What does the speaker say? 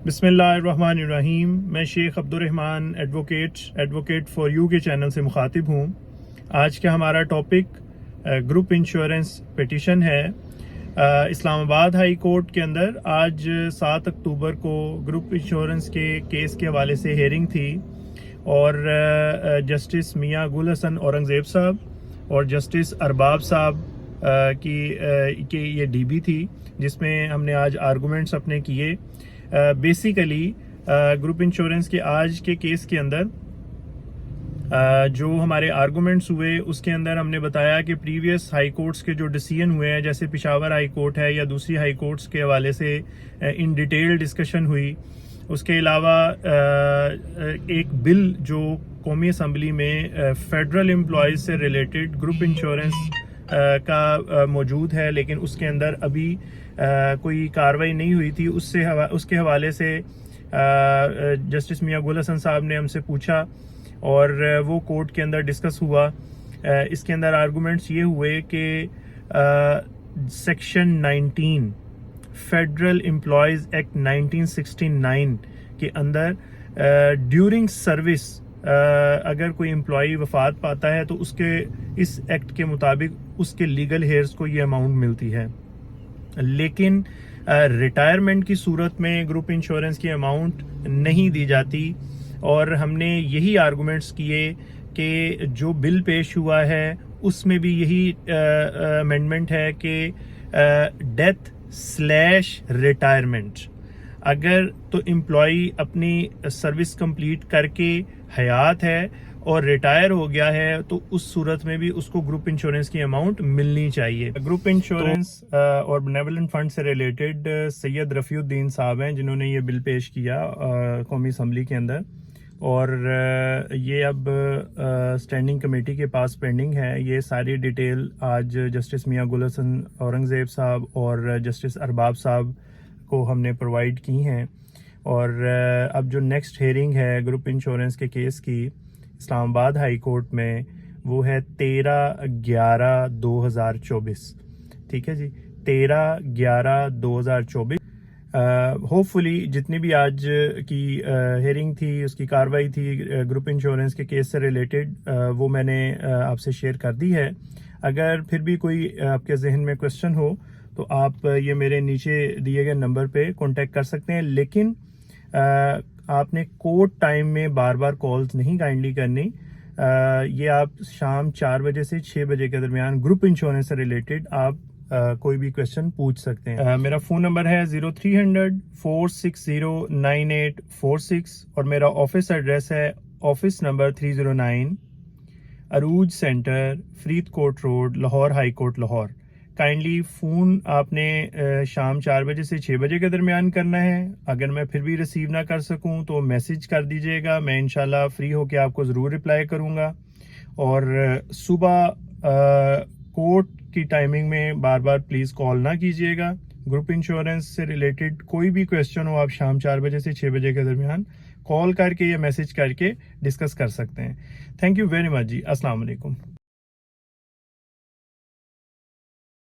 بسم اللہ الرحمن الرحیم. میں شیخ عبدالرحمن ایڈوکیٹ فار یو کے چینل سے مخاطب ہوں. آج کا ہمارا ٹاپک گروپ انشورنس پٹیشن ہے. اسلام آباد ہائی کورٹ کے اندر آج 7 اکتوبر کو گروپ انشورنس کے کیس کے حوالے سے ہیئرنگ تھی اور جسٹس میاں گل حسن اورنگزیب صاحب اور جسٹس ارباب صاحب کی یہ ڈی بی تھی جس میں ہم نے آج آرگومنٹس اپنے کیے. بیسیکلی گروپ انشورنس کے آج کے کیس کے اندر جو ہمارے آرگومنٹس ہوئے اس کے اندر ہم نے بتایا کہ پریویس ہائی کورٹس کے جو ڈیسیژن ہوئے ہیں جیسے پشاور ہائی کورٹ ہے یا دوسری ہائی کورٹس کے حوالے سے ان ڈیٹیل ڈسکشن ہوئی. اس کے علاوہ ایک بل جو قومی اسمبلی میں فیڈرل امپلائیز سے ریلیٹڈ گروپ انشورنس کا موجود ہے لیکن اس کے اندر ابھی کوئی کاروائی نہیں ہوئی تھی. اس کے حوالے سے جسٹس میاں گل حسن صاحب نے ہم سے پوچھا اور وہ کورٹ کے اندر ڈسکس ہوا. اس کے اندر آرگومنٹس یہ ہوئے کہ سیکشن 19 فیڈرل امپلائیز ایکٹ 1969 کے اندر ڈیورنگ سروس اگر کوئی امپلائی وفات پاتا ہے تو اس ایکٹ کے مطابق اس کے لیگل ہیئرز کو یہ اماؤنٹ ملتی ہے. لیکن ریٹائرمنٹ کی صورت میں گروپ انشورنس کی اماؤنٹ نہیں دی جاتی اور ہم نے یہی آرگومنٹس کیے کہ جو بل پیش ہوا ہے اس میں بھی یہی امینڈمنٹ ہے کہ ڈیتھ/ریٹائرمنٹ اگر تو امپلائی اپنی سروس کمپلیٹ کر کے حیات ہے اور ریٹائر ہو گیا ہے تو اس صورت میں بھی اس کو گروپ انشورنس کی اماؤنٹ ملنی چاہیے. گروپ انشورنس اور بینیولنٹ فنڈ سے ریلیٹڈ سید رفیع الدین صاحب ہیں جنہوں نے یہ بل پیش کیا قومی اسمبلی کے اندر اور یہ اب اسٹینڈنگ کمیٹی کے پاس پینڈنگ ہے. یہ ساری ڈیٹیل آج جسٹس میاں گل حسن اورنگزیب صاحب اور جسٹس ارباب صاحب کو ہم نے پرووائڈ کی ہیں اور اب جو نیکسٹ ہیئرنگ ہے گروپ انشورنس کے کیس کی اسلام آباد ہائی کورٹ میں وہ ہے 13/11/2024. ٹھیک ہے جی, 13/11/2024. ہوپ فلی جتنی بھی آج کی ہیئرنگ تھی اس کی کاروائی تھی گروپ انشورنس کے کیس سے ریلیٹڈ وہ میں نے آپ سے شیئر کر دی ہے. اگر پھر بھی کوئی آپ کے ذہن میں کوشچن ہو تو آپ یہ میرے نیچے دیے گئے نمبر پہ کانٹیکٹ کر سکتے ہیں, لیکن آپ نے کورٹ ٹائم میں بار بار کالز نہیں کائنڈلی کرنی. یہ آپ شام 4 بجے سے 6 بجے کے درمیان گروپ انشورنس سے ریلیٹڈ آپ کوئی بھی کویشچن پوچھ سکتے ہیں. میرا فون نمبر ہے 0300 4609846 اور میرا آفس ایڈریس ہے office number 309 Urooj centre Faridkot road Lahore high court Lahore. Kindly phone آپ نے شام 4 بجے سے 6 بجے کے درمیان کرنا ہے. اگر میں پھر بھی ریسیو نہ کر سکوں تو میسج کر دیجیے گا, میں انشاءاللہ فری ہو کے آپ کو ضرور رپلائی کروں گا. اور صبح کورٹ کی ٹائمنگ میں بار بار پلیز کال نہ کیجیے گا. گروپ انشورنس سے ریلیٹڈ کوئی بھی کویشچن ہو آپ شام 4 بجے سے 6 بجے کے درمیان کال کر کے یا میسج کر کے ڈسکس کر سکتے ہیں. تھینک یو ویری مچ جی. السلام علیکم.